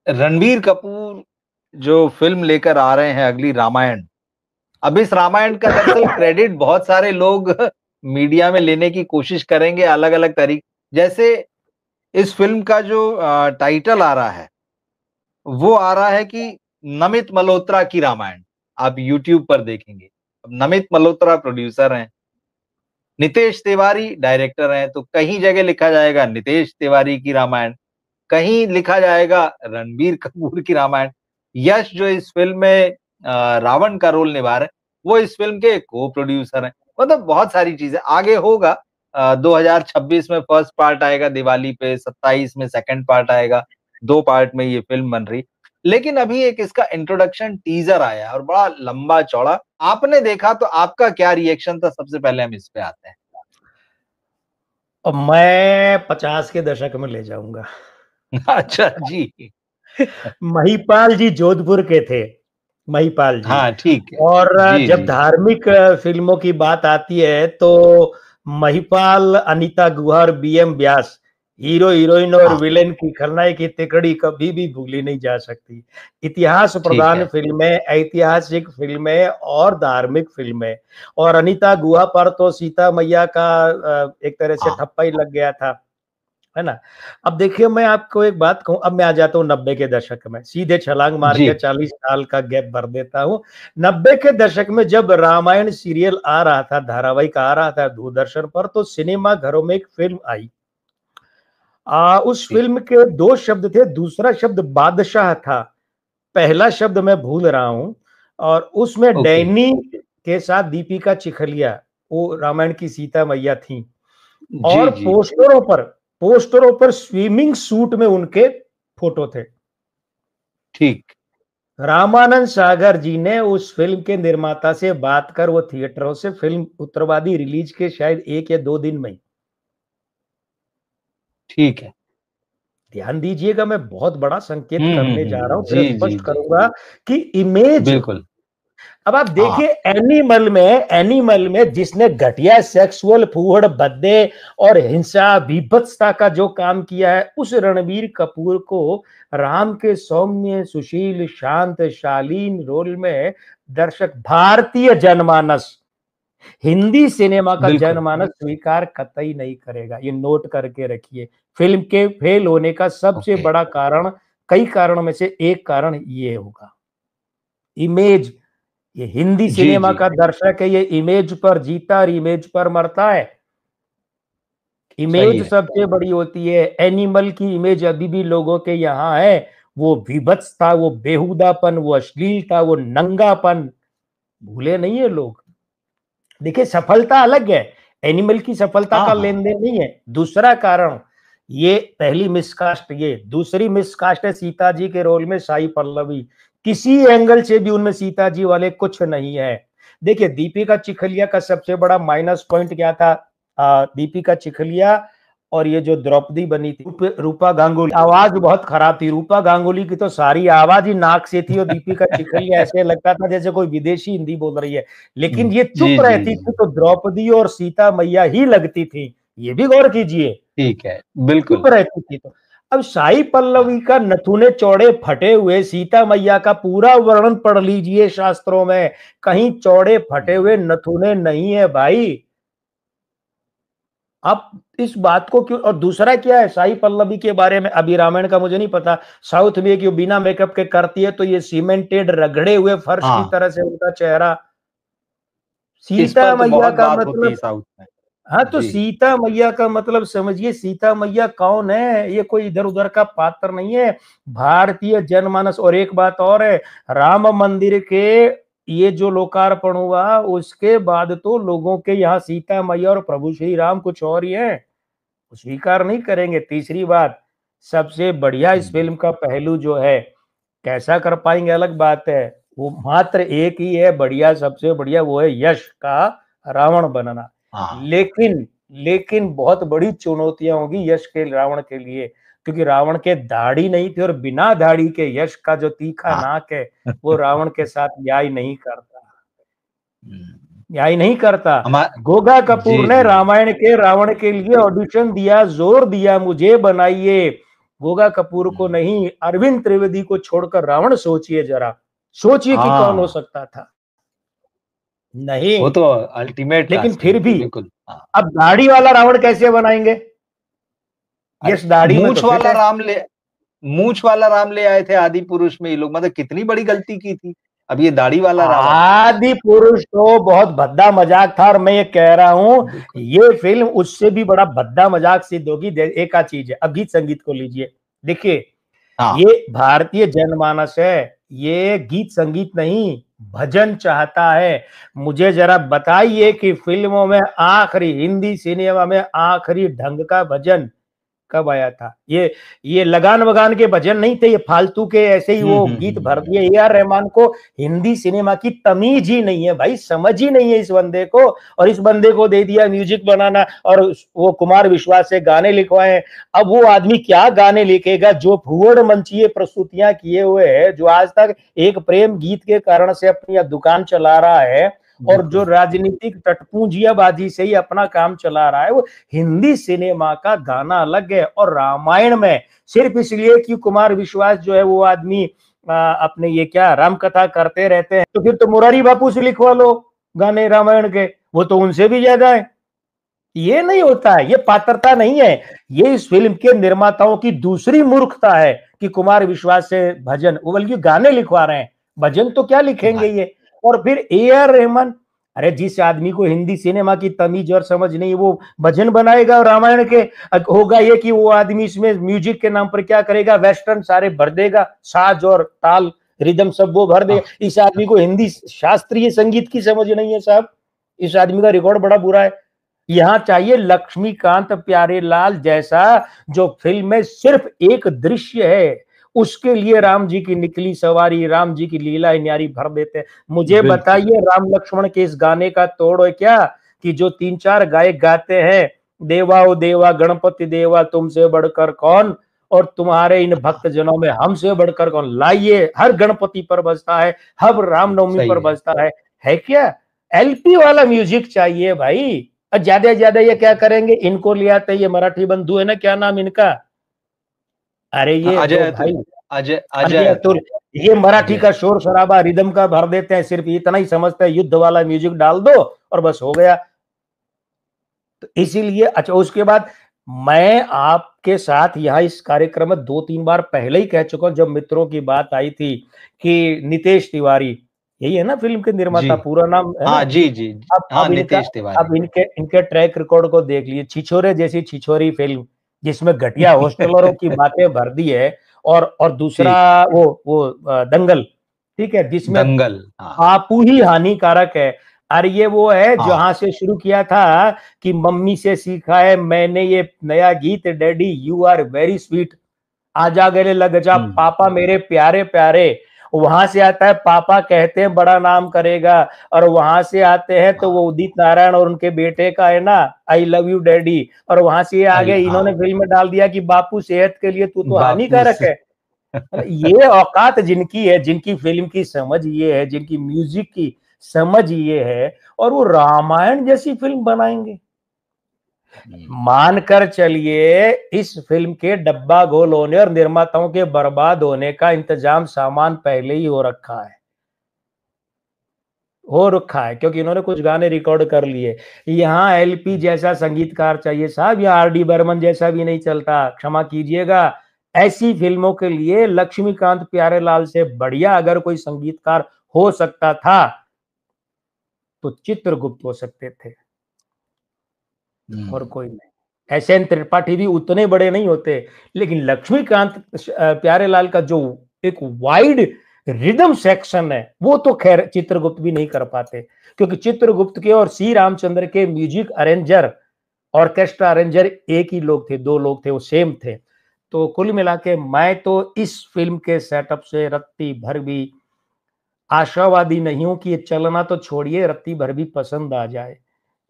रणबीर कपूर जो फ़िल्म लेकर आ रहे हैं अगली रामायण, अब इस रामायण का दरअसल क्रेडिट बहुत सारे लोग मीडिया में लेने की कोशिश करेंगे अलग-अलग जैसे इस फ़िल्म का जो टाइटल आ रहा है, वो आ रहा है कि नमित मल्होत्रा की रामायण। आप यूट्यूब पर देखेंगे। अब नमित मल्होत्रा प्रोड्यूसर हैं, नितेश तिवारी डायरेक्टर हैं, तो कहीं जगह लिखा जाएगा नितेश तिवारी की रामायण, कहीं लिखा जाएगा रणबीर कपूर की रामायण। यश जो इस फ़िल्म में रावण का रोल निभा रहे हैं, वो इस फ़िल्म के को-प्रोड्यूसर हैं। मतलब बहुत सारी चीज़ें आगे होगा 2026 में फर्स्ट पार्ट आएगा दिवाली पे, 27 में सेकंड पार्ट आएगा, 2 पार्ट में ये फ़िल्म बन रही। लेकिन अभी एक इसका इंट्रोडक्शन टीज़र आया है और बड़ा लंबा-चौड़ा। आपने देखा तो आपका क्या रिएक्शन था? सबसे पहले हम इस पे आते हैं। अब मैं 50 के दशक में ले जाऊंगा। अच्छा जी। महिपाल जी जोधपुर के थे, महिपाल जी। हाँ, ठीक है। और जी, जब जी। धार्मिक फिल्मों की बात आती है तो महिपाल, अनीता गुहा और बीएम व्यास, हीरो हीरोइन और हाँ, विलेन की खलनायक की तिकड़ी कभी भी भूली नहीं जा सकती। इतिहास ठीक प्रधान है। फिल्में, ऐतिहासिक फिल्में और धार्मिक फिल्में। और अनीता गुहा पर तो सीता मैया का एक तरह से हाँ। ठप्पा ही लग गया था, है ना? अब देखिए, मैं आपको एक बात कहूँ, अब मैं आ जाता हूँ 90 के दशक में, सीधे छलांग मार जी, के 40 साल का गैप भर देता हूँ। 90 के दशक में जब रामायण सीरियल आ रहा था, धारावाहिक आ रहा था दूरदर्शन पर, तो सिनेमा घरों में एक फिल्म आई। उस जी। फिल्म के 2 शब्द थे, दूसरा शब्द बादशाह था, पहला शब्द मैं भूल रहा हूँ। और उसमें ओके। डैनी के साथ दीपिका चिखलिया, वो रामायण की सीता मैया थी। जी, और जी। पोस्टरों पर स्विमिंग सूट में उनके फोटो थे। ठीक। रामानंद सागर जी ने उस फिल्म के निर्माता से बात कर वो थिएटरों से फिल्म उत्तरवादी रिलीज के शायद 1 या 2 दिन में ही, ठीक है। ध्यान दीजिएगा, मैं बहुत बड़ा संकेत करने जा रहा हूं, फिर जी, जी, स्पष्ट जी। करूंगा कि इमेज। बिल्कुल। अब आप हाँ, देखिए, एनिमल में जिसने घटिया सेक्सुअल फूहड़ भद्दे और हिंसा बीभत्सता का जो काम किया है, उस रणबीर कपूर को राम के सौम्य सुशील शांत शालीन रोल में दर्शक, भारतीय जनमानस, हिंदी सिनेमा का बिल्कुल। जनमानस स्वीकार कतई नहीं करेगा। ये नोट करके रखिए। फिल्म के फेल होने का सबसे ओके। बड़ा कारण, कई कारणों में से एक कारण ये होगा, इमेज। ये हिंदी जी, सिनेमा जी। का दर्शक है, ये इमेज पर जीता और इमेज पर मरता है। सही इमेज है। सबसे बड़ी होती है। एनिमल की इमेज अभी भी लोगों के यहाँ है। वो विभत्सता, वो बेहुदापन, वो अश्लीलता, वो नंगापन भूले नहीं है लोग। देखिए, सफलता अलग है, एनिमल की सफलता हाँ, का हाँ। लेन देन नहीं है। दूसरा कारण, ये पहली मिसकास्ट, ये दूसरी मिसकास्ट है सीता जी के रोल में साई पल्लवी। किसी एंगल से भी उनमें सीता जी वाले कुछ नहीं है। देखिए, दीपिका चिखलिया का सबसे बड़ा माइनस पॉइंट क्या था? दीपिका चिखलिया और ये जो द्रौपदी बनी थी, रूपा गांगुली, आवाज बहुत खराब थी। रूपा गांगुली की तो सारी आवाज ही नाक से थी और दीपिका चिखलिया ऐसे लगता था जैसे कोई विदेशी हिंदी बोल रही है। लेकिन ये जी, चुप जी, रहती थी जी। तो द्रौपदी और सीता मैया ही लगती थी। ये भी गौर कीजिए, ठीक है। चुप बिल्कुल। रहती थी तो। अब साई हाँ, पल्लवी का नथुने चौड़े फटे हुए, सीता मैया का पूरा वर्णन पढ़ लीजिए शास्त्रों में, कहीं चौड़े फटे हुए हुँ। नथुने नहीं है भाई। आप इस बात को क्यों? और दूसरा क्या है साई पल्लवी के बारे में, अभी रामायण का मुझे नहीं पता, साउथ में कि बिना मेकअप के करती है तो ये सीमेंटेड रगड़े हुए फर्श की हाँ, तरह से उनका चेहरा। इस सीता पर तो मैया बहुत का बात होती है मतलब, साउथ में। हाँ, तो जी। सीता मैया का मतलब समझिए, सीता मैया कौन है? ये कोई इधर उधर का पात्र नहीं है, भारतीय जनमानस। और एक बात और है, राम मंदिर के ये जो लोकार्पण हुआ उसके बाद तो लोगों के यहाँ सीता मैया और प्रभु श्री राम कुछ और ही है, स्वीकार नहीं करेंगे। तीसरी बात, सबसे बढ़िया इस हुँ। फिल्म का पहलू जो है, कैसा कर पाएंगे अलग बात है, वो मात्र एक ही है बढ़िया, सबसे बढ़िया, वो है यश का रावण बनना। हाँ, लेकिन लेकिन बहुत बड़ी चुनौतियां होगी यश के, रावण के लिए, क्योंकि रावण के दाढ़ी नहीं थी और बिना दाढ़ी के यश का जो तीखा हाँ। नाक है वो रावण के साथ न्याय नहीं करता, हुँ। न्याय नहीं करता। हमा गोगा कपूर जी, ने जी। रामायण के रावण के लिए ऑडिशन दिया, जोर दिया, मुझे बनाइए, गोगा कपूर को नहीं, अरविंद त्रिवेदी को छोड़कर रावण सोचिए जरा, सोचिए कि कौन हो सकता था। नहीं, वो तो अल्टीमेट लेकिन कास्टिंग फिर थी, भी बिल्कुल। हाँ। अब दाढ़ी वाला रावण कैसे बनाएंगे? अरे यस, दाढ़ी में तो फिट है। मूंछ वाला राम ले आए थे आदि पुरुष में ये लोग, मतलब कितनी बड़ी गलती की थी। अब ये दाढ़ी वाला रावण। आदि पुरुष तो बहुत भद्दा मजाक था, और मैं ये कह रहा हूं बिल्कुल। ये फिल्म उससे भी बड़ा भद्दा मजाक सिद्ध होगी। एक आध चीज है, अब गीत संगीत को लीजिए, देखिए हाँ। ये भारतीय जनमानस है, ये गीत संगीत नहीं भजन चाहता है। मुझे जरा बताइए कि फिल्मों में आखिरी, हिंदी सिनेमा में आखिरी ढंग का भजन कब आया था? ये लगान वगान के भजन नहीं थे, ये फालतू के ऐसे ही वो गीत भर दिए। ए आर रहमान को हिंदी सिनेमा की तमीज ही नहीं है भाई, समझ ही नहीं है इस बंदे को, और इस बंदे को दे दिया म्यूजिक बनाना, और वो कुमार विश्वास से गाने लिखवाए। अब वो आदमी क्या गाने लिखेगा जो भुवड़ मंचीय प्रस्तुतियां किए हुए है, जो आज तक एक प्रेम गीत के कारण से अपनी दुकान चला रहा है, और जो राजनीतिक टटपूंजियाबाजी से ही अपना काम चला रहा है। वो हिंदी सिनेमा का गाना अलग है, और रामायण में सिर्फ इसलिए कि कुमार विश्वास जो है वो आदमी अपने ये क्या राम कथा करते रहते हैं, तो फिर तो मुरारी बापू से लिखवा लो गाने रामायण के, वो तो उनसे भी ज्यादा है। ये नहीं होता है, ये पात्रता नहीं है, ये इस फिल्म के निर्माताओं की दूसरी मूर्खता है कि कुमार विश्वास से भजन, वो बल्कि गाने लिखवा रहे हैं, भजन तो क्या लिखेंगे ये। और फिर ए आर रहमान, अरे जिस आदमी को हिंदी सिनेमा की तमीज और समझ नहीं, वो भजन बनाएगा और रामायण के। होगा ये कि वो आदमी इसमें म्यूजिक के नाम पर क्या करेगा, वेस्टर्न सारे भर देगा, साज और ताल रिदम सब वो भर देगा। इस आदमी को हिंदी शास्त्रीय संगीत की समझ नहीं है साहब, इस आदमी का रिकॉर्ड बड़ा बुरा है। यहां चाहिए लक्ष्मीकांत प्यारेलाल जैसा, जो फिल्म में सिर्फ एक दृश्य है उसके लिए राम जी की निकली सवारी, राम जी की लीला न्यारी भर देते हैं। मुझे बताइए राम लक्ष्मण के इस गाने का तोड़ है क्या, कि जो 3-4 गायक गाते हैं, देवा ओ देवा गणपति देवा तुमसे बढ़कर कौन, और तुम्हारे इन भक्त जनों में हमसे बढ़कर कौन, लाइए हर गणपति पर बजता है, हर रामनवमी पर बजता है क्या? एलपी वाला म्यूजिक चाहिए भाई। और ज्यादा ज्यादा ये क्या करेंगे, इनको ले आते, ये मराठी बंधु है ना, क्या नाम इनका, अरे ये तो भाई अजय अजय अतुल, ये मराठी का शोर शराबा रिदम का भर देते हैं, सिर्फ इतना ही समझते हैं युद्ध वाला म्यूजिक डाल दो और बस हो गया। तो इसीलिए अच्छा, उसके बाद मैं आपके साथ यहाँ इस कार्यक्रम में 2-3 बार पहले ही कह चुका हूं, जब मित्रों की बात आई थी, कि नितेश तिवारी, यही है ना फिल्म के निर्माता, पूरा नाम है ना? हाँ जी जी। अब इनका, नितेश तिवारी। अब इनके ट्रैक रिकॉर्ड को देख लीजिए, छिछोरे जैसी छिछोरी फिल्म जिसमें घटिया हॉस्टलरों की बातें भर दी है, और दूसरा वो दंगल, ठीक है, जिसमें दंगल बापू ही हानिकारक है। अरे ये वो है जहां से शुरू किया था कि मम्मी से सीखा है मैंने ये नया गीत, daddy you are very sweet, आजा गले लग जा पापा मेरे प्यारे प्यारे। वहां से आता है पापा कहते हैं बड़ा नाम करेगा, और वहां से आते हैं तो वो उदित नारायण और उनके बेटे का है ना, आई लव यू डैडी, और वहां से आगे इन्होंने फिल्म में डाल दिया कि बापू सेहत के लिए तू तो हानिकारक है। ये औकात जिनकी है, जिनकी फिल्म की समझ ये है, जिनकी म्यूजिक की समझ ये है, और वो रामायण जैसी फिल्म बनाएंगे। मानकर चलिए इस फिल्म के डब्बा गोल होने और निर्माताओं के बर्बाद होने का इंतजाम सामान पहले ही हो रखा है, क्योंकि इन्होंने कुछ गाने रिकॉर्ड कर लिए। यहाँ एलपी जैसा संगीतकार चाहिए साहब, या आर डी बर्मन जैसा भी नहीं चलता, क्षमा कीजिएगा। ऐसी फिल्मों के लिए लक्ष्मीकांत प्यारेलाल से बढ़िया अगर कोई संगीतकार हो सकता था तो चित्रगुप्त हो सकते थे, और कोई नहीं। एसएन त्रिपाठी भी उतने बड़े नहीं होते, लेकिन लक्ष्मीकांत प्यारेलाल का जो एक वाइड रिदम सेक्शन है, वो तो खैर चित्रगुप्त भी नहीं कर पाते, क्योंकि चित्रगुप्त के और सी रामचंद्र के म्यूजिक अरेंजर, ऑर्केस्ट्रा अरेंजर एक ही लोग थे, 2 लोग थे, वो सेम थे। तो कुल मिला के मैं तो इस फिल्म के सेटअप से रत्ती भर भी आशावादी नहीं हूं कि ये चलना तो छोड़िए, रत्ती भर भी पसंद आ जाए।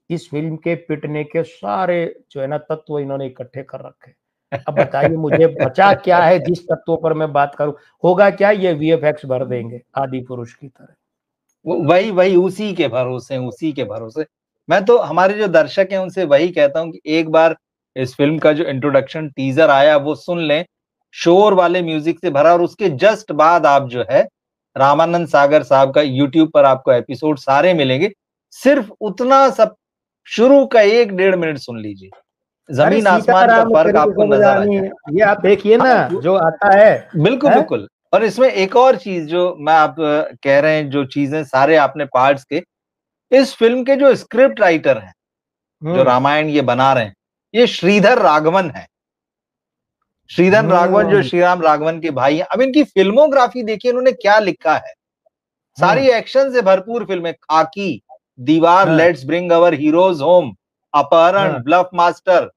इस फिल्म के पिटने के सारे जो है ना तत्व इन्होंने इकट्ठे कर रखे। अब बताइए मुझे बचा क्या है जिस तत्वों पर मैं बात करूं, होगा क्या, ये वीएफएक्स भर देंगे आदि पुरुष की तरह। वही उसी के भरोसे मैं तो हमारे जो दर्शक हैं उनसे वही कहता हूं कि एक बार इस फिल्म का जो इंट्रोडक्शन टीजर आया वो सुन लें, शोर वाले म्यूजिक से भरा, और उसके जस्ट बाद आप जो है रामानंद सागर साहब का यूट्यूब पर आपको एपिसोड सारे मिलेंगे। सिर्फ उतना सब शुरू का 1 डेढ़ मिनट सुन लीजिए, अरे जमीन आसमान का सीताराम फर्क तेरी आपको कसम नजर आ जानी, जाए। ये आप देखिए ना हाँ, जो आता है। बिल्कुल, हैं? बिल्कुल। और इसमें एक और चीज़ जो मैं आप कह रहे हैं, जो चीज़ें सारे आपने पार्ट्स के, इस फ़िल्म के जो स्क्रिप्ट राइटर हैं, जो हम्म। रामायण ये बना रहे हैं, ये श्रीधर राघवन हैं। श्रीधर राघवन जो हम्म। श्रीराम राघवन के भाई हैं। अब इनकी फ़िल्मोग्राफ़ी देखिए इन्होंने क्या लिखा है। हम्म। सारी एक्शन से भरपूर फ़िल्में, खाकी, दीवार, हाँ। Let's bring our heroes home, Apaharan, हाँ। Bluff master,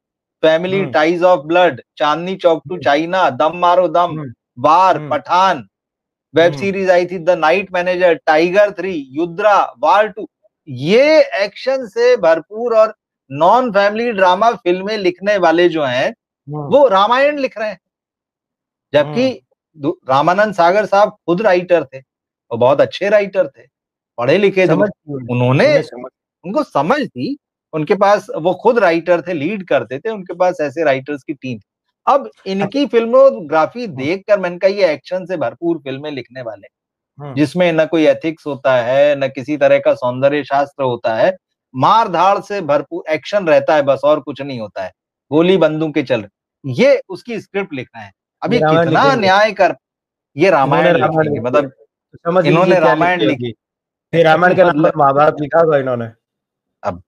family hmm. Ties of blood, Chandni Chowk to hmm. China, Dum Maaro Dum, hmm. War, hmm. Pathaan, web hmm. Series आई थी the night manager, tiger 3, Yudhra, war 2। ये एक्शन से भरपूर और नॉन फैमिली ड्रामा फिल्में लिखने वाले जो हैं, हम्म। वो रामायण लिख रहे हैं। जबकि हम्म। रामानंद सागर साहब खुद राइटर थे, और बहुत अच्छे राइटर थे, पढ़े लिखे थे वो। समझ, उन्होंने, उन्हें समझ। उनको समझ थी, उनके पास, वो खुद राइटर थे, लीड करते थे, उनके पास ऐसे राइटर्स की टीम थी। अब अच्छा। इनकी फिल्मोग्राफी हम्म। देखकर मैंने कहा ये एक्शन से भरपूर फिल्में लिखने वाले, हम्म। जिसमें न कोई एथिक्स होता है, न किसी तरह का सौंदर्य शास्त्र होता है, मार-धाड़ से भरपूर एक्शन रहता है बस, और कुछ नहीं होता है। गोली बंदूकें चल रही, ये उसकी स्क्रिप्ट लिख रहे हैं। अब ये ये रामायण कितना लिखेंगे, अन्याय कर, ये इन्होंने रामायण रामायण लिखेंगे, लिख दिया मतलब तो समझ लीजिए इन्होंने क्या लिख रामायण दिया लिख अभी। फिर रामायण के नाम पर मतलब महाभारत लिखा होगा इन्होंने। अब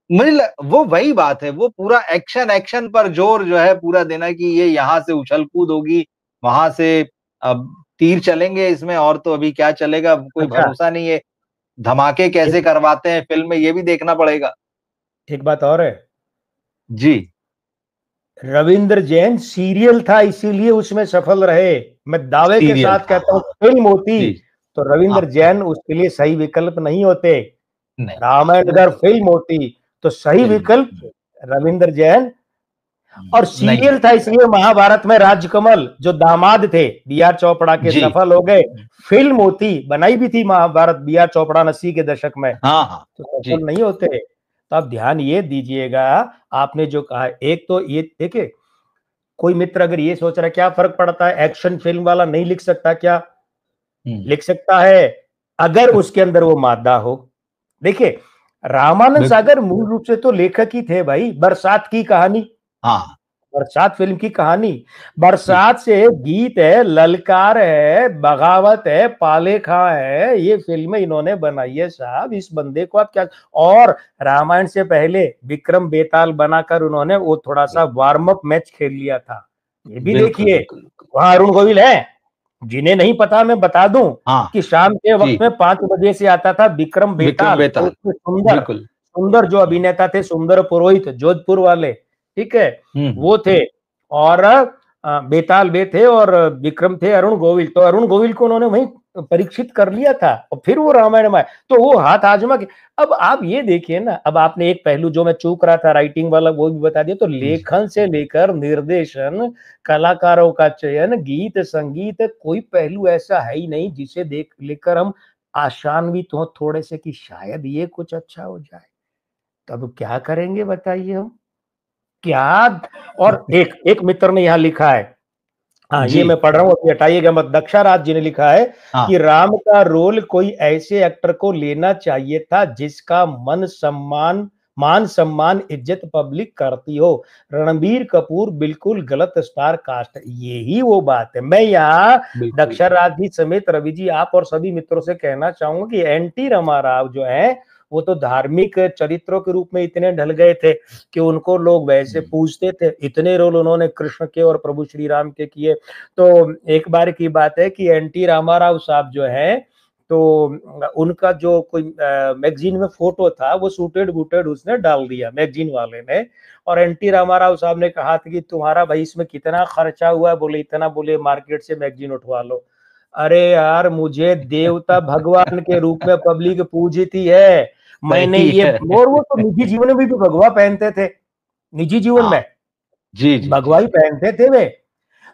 मुझे वो वही बात है, वो पूरा एक्शन एक्शन पर जोर जो है पूरा देना कि ये यहाँ से उछल-कूद होगी, वहाँ से अब तीर चलेंगे इसमें, और तो अभी क्या चलेगा, कोई अच्छा, भरोसा नहीं है। धमाके कैसे एक करवाते हैं फ़िल्म में, ये भी देखना पड़ेगा। एक बात और है, जी, रविंद्र जैन सीरियल था इसीलिए उसमें सफल रहे। मैं दावे के सीरियल साथ था, कहता हूँ हाँ। फिल्म होती जी, तो हाँ, रविंद्र जैन उसके लिए सही विकल्प नहीं होते। नहीं, नहीं, रामायण वो अगर तो फिल्म होती तो सही फ़िल्म विकल्प रविंद्र जैन, और नहीं सीरियल था होती। इसलिए महाभारत में राजकमल जो दामाद थे बी आर चोपड़ा के जी, सफल हो गए। फिल्म होती, बनाई भी थी महाभारत बी आर चोपड़ा ने 80 के दशक में, हाँ, हाँ। तो जी, सफल नहीं होते। तो आप ध्यान ये दीजिएगा, आपने जो कहा, एक तो ये देखिए, कोई मित्र अगर ये सोच रहा है क्या फर्क पड़ता है, एक्शन फिल्म वाला नहीं लिख सकता क्या? हुँ, लिख सकता है, अगर उसके अंदर वो मादा हो। देखिए, रामानंद बिल्कुल, सागर मूल रूप से तो लेखक ही थे भाई। बरसात की कहानी, हाँ, बरसात फिल्म की कहानी, जी, बरसात से गीत है, ललकार है, बगावत है, पाले खां है, ये फिल्में इन्होंने बनाई है साहब। इस बंदे को आप क्या, और रामायण से पहले विक्रम बेताल बनाकर उन्होंने वो थोड़ा सा वार्म अप मैच खेल लिया था, ये भी बिल्कुल, देखिए। बिल्कुल, बिल्कुल। वहां अरुण गोविल है, जिन्हें नहीं पता मैं बता दूं हाँ, कि शाम के जी, वक्त में 5 बजे से आता था विक्रम विक्रम बेताल, और बेताल, उसमें सुंदर बिल्कुल। सुंदर जो हुँ, अभिनेता थे, सुंदर पुरोहित जोधपुर वाले, ठीक है, हुँ, वो थे। और बेताल वे थे, और विक्रम थे अरुण गोविल। तो अरुण गोविल को उन्होंने वहीं परीक्षित कर लिया था, और फिर वो रामायण में आए। तो वो हाथ आजमा के, अब आप ये देखिए ना, अब आपने एक पहलू जो मैं चूक रहा था राइटिंग वाला वो भी बता दिया। तो जी, लेखन से लेकर निर्देशन, कलाकारों का चयन, गीत संगीत, कोई पहलू ऐसा है ही नहीं जिसे देख लेकर हम आशान्वित हो थोड़े से कि शायद ये कुछ अच्छा हो जाए। तब क्या करेंगे बताइए हम, क्या? और एक एक मित्र ने यहाँ लिखा है, हाँ ये जी, मैं पढ़ रहा हूँ, अभी हटाइएगा मत, दक्षा राज जी ने लिखा है हाँ, कि राम का रोल कोई ऐसे एक्टर को लेना चाहिए था जिसका मान सम्मान इज्जत पब्लिक करती हो। रणबीर कपूर बिल्कुल गलत स्टार कास्ट है। यही वो बात है। मैं यहाँ बिल्कुल। दक्षा राज जी समेत रवि जी, आप और सभी मित्रों से कहना चाहूंगा कि एनटी रामाराव जो है वो तो धार्मिक चरित्रों के रूप में इतने ढल गए थे कि उनको लोग वैसे हुँ, पूछते थे। इतने रोल उन्होंने कृष्ण के और प्रभु श्री राम के किए। तो एक बार की बात है कि एनटी रामाराव साहब जो है, तो उनका जो कोई मैगजीन में फोटो था वो सूटेड बूटेड उसने डाल दिया मैगजीन वाले ने। और एनटी रामाराव साहब ने कहा था कि तुम्हारा भाई इसमें कितना खर्चा हुआ? बोले इतना। बोले मार्केट से मैगजीन उठवा लो। अरे यार, मुझे देवता भगवान के रूप में पब्लिक पूजती है, मैंने सही ये, है। और वो तो निजी जीवन में भी भगवा पहनते थे, निजी जीवन हाँ, में जी, जी, जी, भगवा ही पहनते थे वे।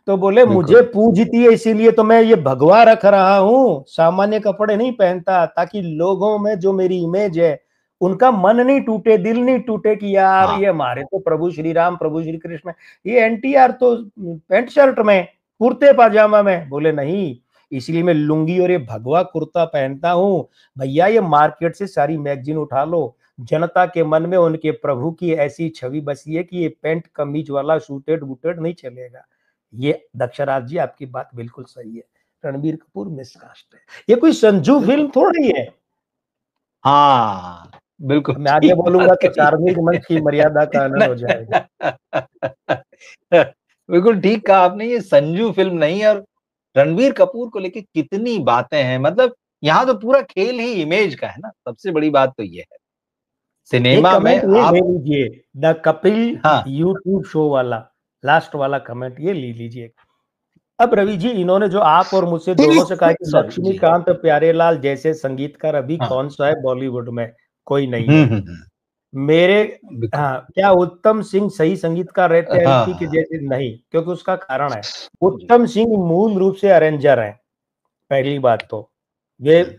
तो बोले मुझे बिल्कुल। पूजती है इसीलिए तो मैं ये भगवा रख रहा हूं, सामान्य कपड़े नहीं पहनता, ताकि लोगों में जो मेरी इमेज है उनका मन नहीं टूटे, दिल नहीं टूटे कि यार हाँ, ये हमारे तो प्रभु श्री राम प्रभु श्री कृष्ण। ये एनटीआर तो पैंट शर्ट में, कुर्ते पाजामा में? बोले नहीं, इसलिए मैं लुंगी और ये भगवा कुर्ता पहनता हूँ। भैया ये मार्केट से सारी मैगजीन उठा लो, जनता के मन में उनके प्रभु की ऐसी छवि बसी है कि ये पैंट कमीज वाला सूटेड बूटेड नहीं चलेगा। ये दक्षराज जी आपकी बात बिल्कुल सही है, रणबीर कपूर मिसकास्ट है। ये कोई संजू बिल्कुल। फिल्म थोड़ी है। हाँ, बिल्कुल मैं आगे ठीक बोलूंगा बात तो कही। सार्वजनिक मंच की मर्यादा का हनन हो जाएगा। बिल्कुल ठीक कहा आपने, ये संजू फिल्म नहीं है। और रणबीर कपूर को लेके कितनी बातें हैं, मतलब यहाँ तो पूरा खेल ही इमेज का है ना, सबसे बड़ी बात तो ये है। एक सिनेमा में कमेंट ये ले आप लीजिए, द कपिल हाँ, यूट्यूब शो वाला, लास्ट वाला कमेंट ये ले लीजिए। अब रवि जी, इन्होंने जो आप और मुझसे दोनों से कहा कि सॉरी जी। लक्ष्मीकांत प्यारेलाल जैसे संगीतकार अभी हाँ। कौन सा है बॉलीवुड में? कोई नहीं है हुँ। मेरे। बिल्कुल। हाँ, क्या उत्तम सिंह सही संगीतकार रहते हैं एलपी के हाँ, जैसे? नहीं, क्योंकि उसका कारण है, जी। उत्तम सिंह मूल रूप से अरेंजर हैं, पहली बात तो ये। हुँ।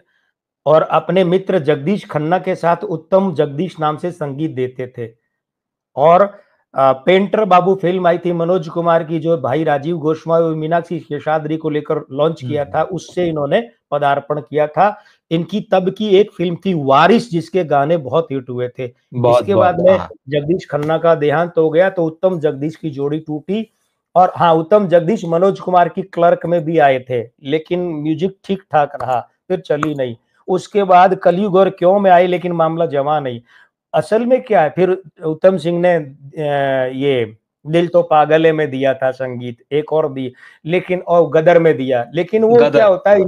और अपने मित्र जगदीश खन्ना के साथ उत्तम जगदीश नाम से संगीत देते थे। और पेंटर बाबू फिल्म आई थी मनोज कुमार की, जो भाई राजीव गोस्वामी और मीनाक्षी शेषाद्री को लेकर लॉन्च हुँ, किया था, हुँ। उससे इन्होंने पदार्पण किया था। इनकी तब की एक फिल्म थी वारिस, जिसके गाने बहुत हिट हुए थे। बहुत, इसके बाद बहुत में हाँ। जगदीश खन्ना का देहांत हो गया तो उत्तम जगदीश की जोड़ी टूटी। और हाँ, उत्तम जगदीश मनोज कुमार की क्लर्क में भी आए थे, लेकिन म्यूजिक ठीक ठाक रहा, फिर चली नहीं। उसके बाद कलयुग और क्यों में आई, लेकिन मामला जमा नहीं। असल में क्या है, फिर उत्तम सिंह ने ये दिल तो पागल है में दिया था संगीत, एक और भी, लेकिन और गदर में दिया। लेकिन वो क्या गदर। होता है,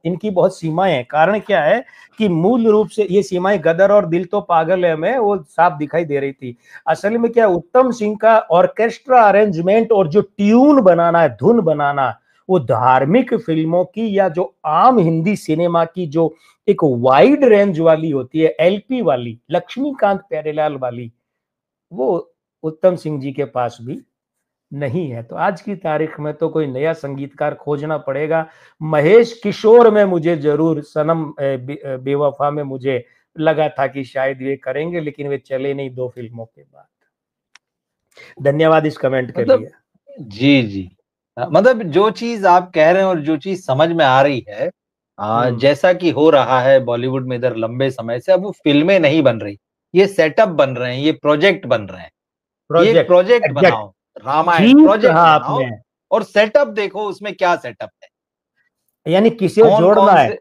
इनकी बहुत सीमाएं हैं। कारण क्या है कि मूल रूप से ये सीमाएं गदर और दिल तो पागल है में वो साफ दिखाई दे रही थी। असल में क्या, उत्तम सिंह का ऑर्केस्ट्रा अरेंजमेंट और जो ट्यून बनाना है, धुन बनाना, वो धार्मिक फिल्मों की या जो आम हिंदी सिनेमा की जो एक वाइड रेंज वाली होती है, एलपी वाली, लक्ष्मीकांत प्यारेलाल वाली, वो उत्तम सिंह जी के पास भी नहीं है। तो आज की तारीख में तो कोई नया संगीतकार खोजना पड़ेगा। महेश किशोर में मुझे जरूर, सनम बेवफा में मुझे लगा था कि शायद ये करेंगे, लेकिन वे चले नहीं 2 फिल्मों के बाद। धन्यवाद इस कमेंट के मतलब लिए। जी, जी। मतलब जो चीज़ आप कह रहे हैं और जो चीज़ समझ में आ रही है, हम्म। जैसा कि हो रहा है बॉलीवुड में इधर लंबे समय से, अब वो फ़िल्में नहीं बन रही। ये सेटअप बन रहे हैं, ये प्रोजेक्ट बन रहे हैं। ये एक प्रोजेक्ट, प्रोजेक्ट एग्जैक्ट, बनाओ, रामायण ठीक कहा प्रोजेक्ट बनाओ आपने। और सेटअप देखो उसमें क्या सेटअप है। यानी किसे जोड़ना कौन-कौन है। से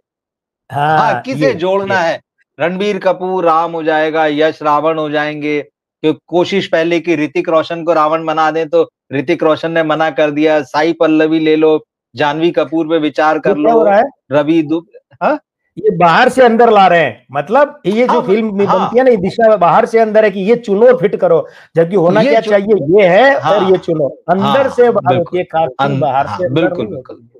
हाँ, हाँ, किसे ये जोड़ना है? रणबीर कपूर राम हो जाएगा, यश रावण हो जाएँगे। कि कोशिश पहले की ऋतिक रोशन को रावण बना दें, तो ऋतिक रोशन ने मना कर दिया। साई पल्लवी ले लो, जानवी कपूर पे विचार ये कर क्या लो, हो रहा है, रवि दु हाँ? ये बाहर से अंदर ला रहे हैं। मतलब ये जो हाँ, फिल्म में बनती हाँ, है ना, ये दिशा बाहर से अंदर है कि ये चुनो और फिट करो, जबकि होना ये क्या जो चाहिए, ये है और ये हाँ, चुनो। अंदर से हाँ, बाहर होती बिल्कुल। है कास्टिंग, बाहर हाँ, से अंदर बिल्कुल, नहीं बिल्कुल। होती है।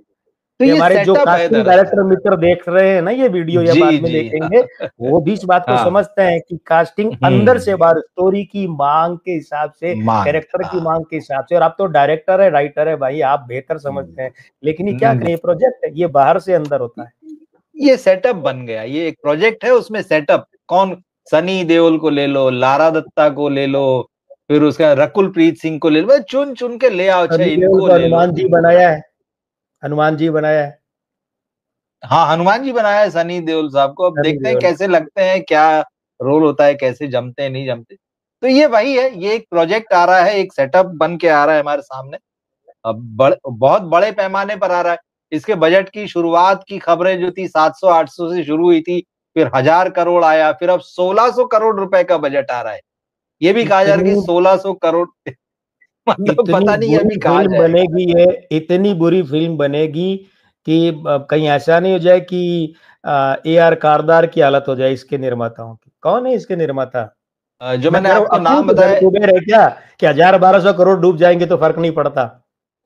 तो ये ये हमारे जो सेटअप है कास्टिंग दरअसल। डायरेक्टर मित्र देख रहे हैं ना ये वीडियो या जी, बाद में जी। देखेंगे, वो भी इस बात को हाँ, समझते हैं कि कास्टिंग अंदर से हुँ, बाहर, स्टोरी की मांग के हिसाब से, माँग कैरेक्टर की हाँ। मांग के हिसाब से। और आप तो डायरेक्टर है, राइटर है भाई, आप बेहतर समझते हैं। लेकिन ये क्या हुँ। करें, ये प्रोजेक्ट है, ये बाहर से अंदर होता है। ये सेटअप बन गया, ये एक प्रोजेक्ट है उसमें सेटअप कौन सनी देओल को ले लो, लारा दत्ता को ले लो, फिर उसका रकुल प्रीत सिंह को ले लो, चुन-चुन के ले आओ, अच्छा सनी देओल इनको को ले लो, हनुमान जी इनको बनाया बनाओ। है, हनुमान जी बनाया है, हाँ, हनुमान जी बनाया है सनी देओल साहब को, अब सनी देखते हैं देओल। कैसे लगते हैं, क्या रोल होता है, कैसे जमते हैं, नहीं जमते। तो ये वही है, ये एक प्रोजेक्ट आ रहा है, एक सेटअप बन के आ रहा है हमारे सामने। अब बहुत बड़े पैमाने पर आ रहा है। इसके बजट की शुरुआत की खबरें जो थी 700-800 से शुरू हुई थी, फिर 1000 करोड़ आया, फिर अब 1600 करोड़ रुपए का बजट आ रहा है। ये भी कहा जा रहा है इतनी कि 1600 करोड़ मतलब इतनी पता नहीं बुरी अभी कहाँ फिल्म जाएगा। बनेगी है, इतनी बुरी फिल्म बनेगी कि कहीं ऐसा नहीं हो जाए कि ए आर कारदार की हालत हो जाए इसके निर्माताओं की। कौन है इसके निर्माता? जो मैं मैंने कह रहा हूँ आपको अपने नाम तो घर बताए, कुबेर है क्या कि 1000-1200 करोड़ डूब जाएंगे तो फर्क नहीं पड़ता।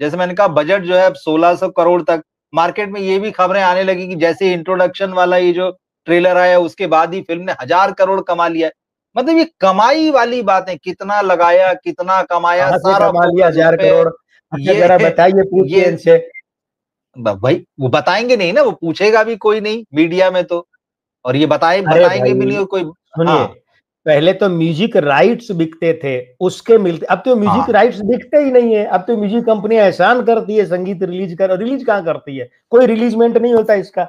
जैसे मैंने कहा बजट जो है अब 1600 करोड़ तक, मार्केट में ये भी खबरें आने लगी कि जैसे इंट्रोडक्शन वाला ये जो ट्रेलर आया उसके बाद ही फिल्म ने 1000 करोड़ कमा लिया है। मतलब ये कमाई वाली बातें, कितना लगाया, कितना कमाया, कहाँ से सारा कमा लिया फोकस उस 1000 पे है। करोड़? अच्छा ये जरा बताइए, पूछिए ये इनसे। भाई वो बताएँगे नहीं ना, वो पूछेगा भी कोई नहीं मीडिया में तो, और ये अरे बताएँगे भी भाई नहीं और कोई सुनिए, हाँ, पहले तो म्यूजिक राइट्स बिकते थे, उसके मिलते, अब तो म्यूजिक राइट्स बिकते ही नहीं है। अब तो म्यूजिक कंपनी एहसान करती है संगीत रिलीज कर, रिलीज कहाँ करती है, कोई रिलीजमेंट नहीं होता इसका।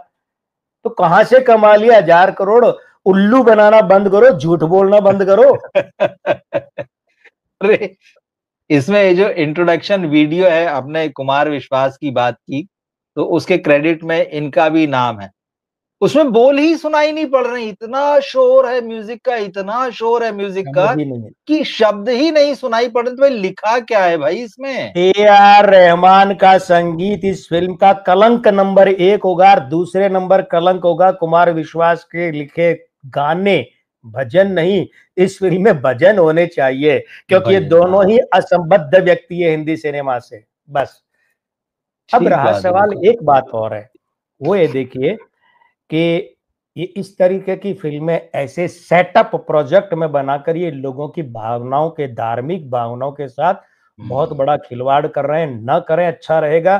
तो कहां से कमा लिया 1,000 करोड़। उल्लू बनाना बंद करो, झूठ बोलना बंद करो। अरे इसमें ये जो इंट्रोडक्शन वीडियो है, आपने कुमार विश्वास की बात की, तो उसके क्रेडिट में इनका भी नाम है। उसमें बोल ही सुनाई नहीं पड़ रही, इतना शोर है म्यूजिक का, इतना शोर है म्यूजिक का कि शब्द ही नहीं सुनाई पड़ रहे। तो भाई लिखा क्या है भाई इसमें? AR रहमान का संगीत इस फिल्म का कलंक नंबर 1 होगा, और दूसरे नंबर कलंक होगा कुमार विश्वास के लिखे गाने, भजन नहीं। इस फिल्म में भजन होने चाहिए, क्योंकि ये दोनों ही असंबद्ध व्यक्ति है हिंदी सिनेमा से, बस। अब रहा सवाल, एक बात और है, वो ये देखिए कि ये इस तरीके की फिल्में ऐसे सेटअप प्रोजेक्ट में बनाकर ये लोगों की भावनाओं के, धार्मिक भावनाओं के साथ बहुत बड़ा खिलवाड़ कर रहे हैं। न करें, अच्छा रहेगा,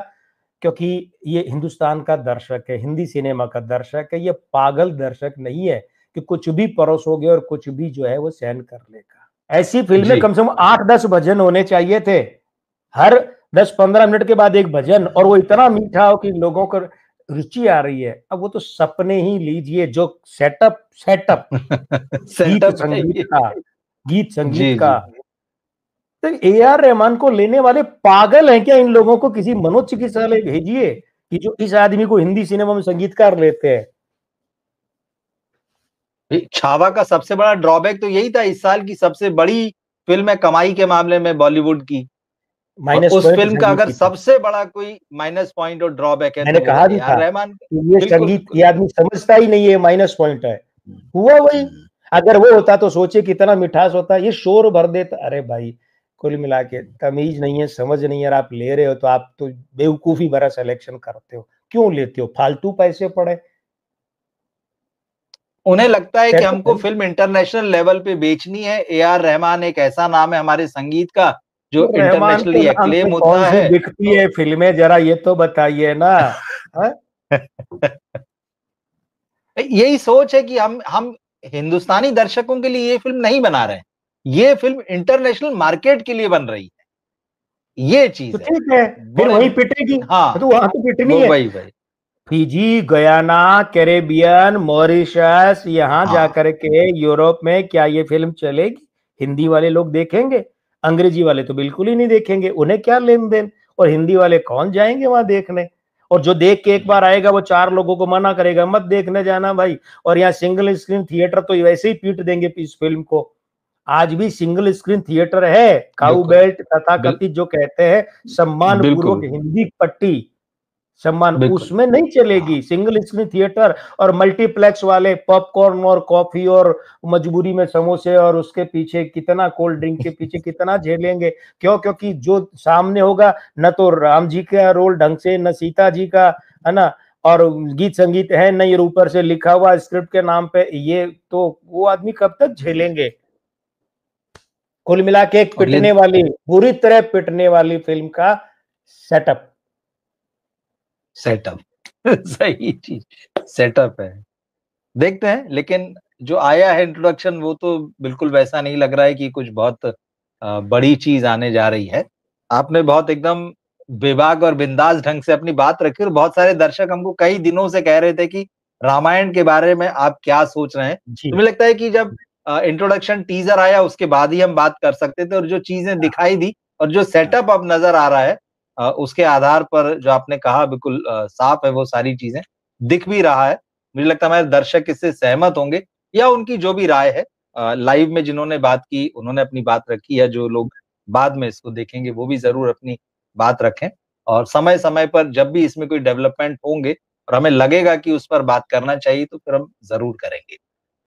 क्योंकि ये हिंदुस्तान का दर्शक है, हिंदी सिनेमा का दर्शक है। ये पागल दर्शक नहीं है कि कुछ भी परोसोगे और कुछ भी जो है वो सहन कर लेगा। ऐसी फिल्में कम से कम 8-10 भजन होने चाहिए थे, हर 10-15 मिनट के बाद एक भजन, और वो इतना मीठा हो कि लोगों को रुचि आ रही है। अब वो तो सपने ही लीजिए, जो सेटअप गीत संगीत का। तो AR रहमान को लेने वाले पागल हैं क्या? इन लोगों को किसी मनोचिकित्सालय भेजिए कि जो इस आदमी को हिंदी सिनेमा में संगीतकार लेते हैं। छावा का सबसे बड़ा ड्रॉबैक तो यही था, इस साल की सबसे बड़ी फिल्म है कमाई के मामले में बॉलीवुड की। माइनस उस फिल्म का अगर सबसे बड़ा कोई माइनस पॉइंट और ड्रॉबैक है, मैंने तो कहा भी था रहमान कि ये संगीत, ये आदमी समझता ही नहीं है माइनस पॉइंट है। हुआ वही, अगर वो होता तो सोचे कितना मिठास होता, ये शोर भर देता। अरे भाई, कुल मिला के तमीज नहीं है, समझ नहीं है, आप ले रहे हो तो आप तो बेवकूफी भरा सिलेक्शन करते हो। क्यों लेते हो? फालतू पैसे पड़े। उन्हें लगता है कि हमको फिल्म इंटरनेशनल लेवल पे बेचनी है। AR रहमान एक ऐसा नाम है हमारे संगीत का जो इंटरनेशनली एक्लेम होता है। बिकती है फिल्में, जरा ये तो बताइए ना। यही सोच है कि हम हिंदुस्तानी दर्शकों के लिए ये फिल्म नहीं बना रहे हैं, ये फिल्म इंटरनेशनल मार्केट के लिए बन रही है। ये चीज तो ठीक है, फिर वहीं पिटेगी। हाँ, तो वहां तो पिटनी है। वही फिजी, गयाना, कैरेबियन, मॉरिशस, यहाँ जाकर के यूरोप में क्या ये फिल्म चलेगी? हिंदी वाले लोग देखेंगे, अंग्रेजी वाले तो बिल्कुल ही नहीं देखेंगे, उन्हें क्या लेन देन। और हिंदी वाले कौन जाएंगे वहां देखने? और जो देख के एक बार आएगा वो 4 लोगों को मना करेगा, मत देखने जाना भाई। और यहाँ सिंगल स्क्रीन थिएटर तो वैसे ही पीट देंगे इस फिल्म को। आज भी सिंगल स्क्रीन थिएटर है, काऊ बेल्ट तथा कथित जो कहते हैं सम्मान पूर्वक हिंदी पट्टी सम्मान, उसमें नहीं चलेगी सिंगल स्क्रीन थिएटर। और मल्टीप्लेक्स वाले पॉपकॉर्न और कॉफी और मजबूरी में समोसे और उसके पीछे कितना कोल्ड ड्रिंक के पीछे कितना झेलेंगे? क्यों? क्योंकि जो सामने होगा न तो राम जी का रोल ढंग से, न सीता जी का, है ना, और गीत संगीत है नहीं, ऊपर से लिखा हुआ स्क्रिप्ट के नाम पे, ये तो वो आदमी कब तक झेलेंगे? कुल मिला के एक पिटने वाली, पूरी तरह पिटने वाली फिल्म का सेटअप सही चीज, सेटअप है। देखते हैं, लेकिन जो आया है इंट्रोडक्शन वो तो बिल्कुल वैसा नहीं लग रहा है कि कुछ बहुत बड़ी चीज आने जा रही है। आपने बहुत एकदम बेबाक और बिंदास ढंग से अपनी बात रखी, और बहुत सारे दर्शक हमको कई दिनों से कह रहे थे कि रामायण के बारे में आप क्या सोच रहे हैं। तो मुझे लगता है कि जब इंट्रोडक्शन टीजर आया उसके बाद ही हम बात कर सकते थे, और जो चीजें दिखाई दी और जो सेटअप अब नजर आ रहा है, उसके आधार पर जो आपने कहा बिल्कुल साफ है, वो सारी चीजें दिख भी रहा है। मुझे लगता है हमारे दर्शक इससे सहमत होंगे, या उनकी जो भी राय है, लाइव में जिन्होंने बात की उन्होंने अपनी बात रखी है, जो लोग बाद में इसको देखेंगे वो भी जरूर अपनी बात रखें। और समय समय पर जब भी इसमें कोई डेवलपमेंट होंगे और हमें लगेगा कि उस पर बात करना चाहिए, तो फिर हम जरूर करेंगे।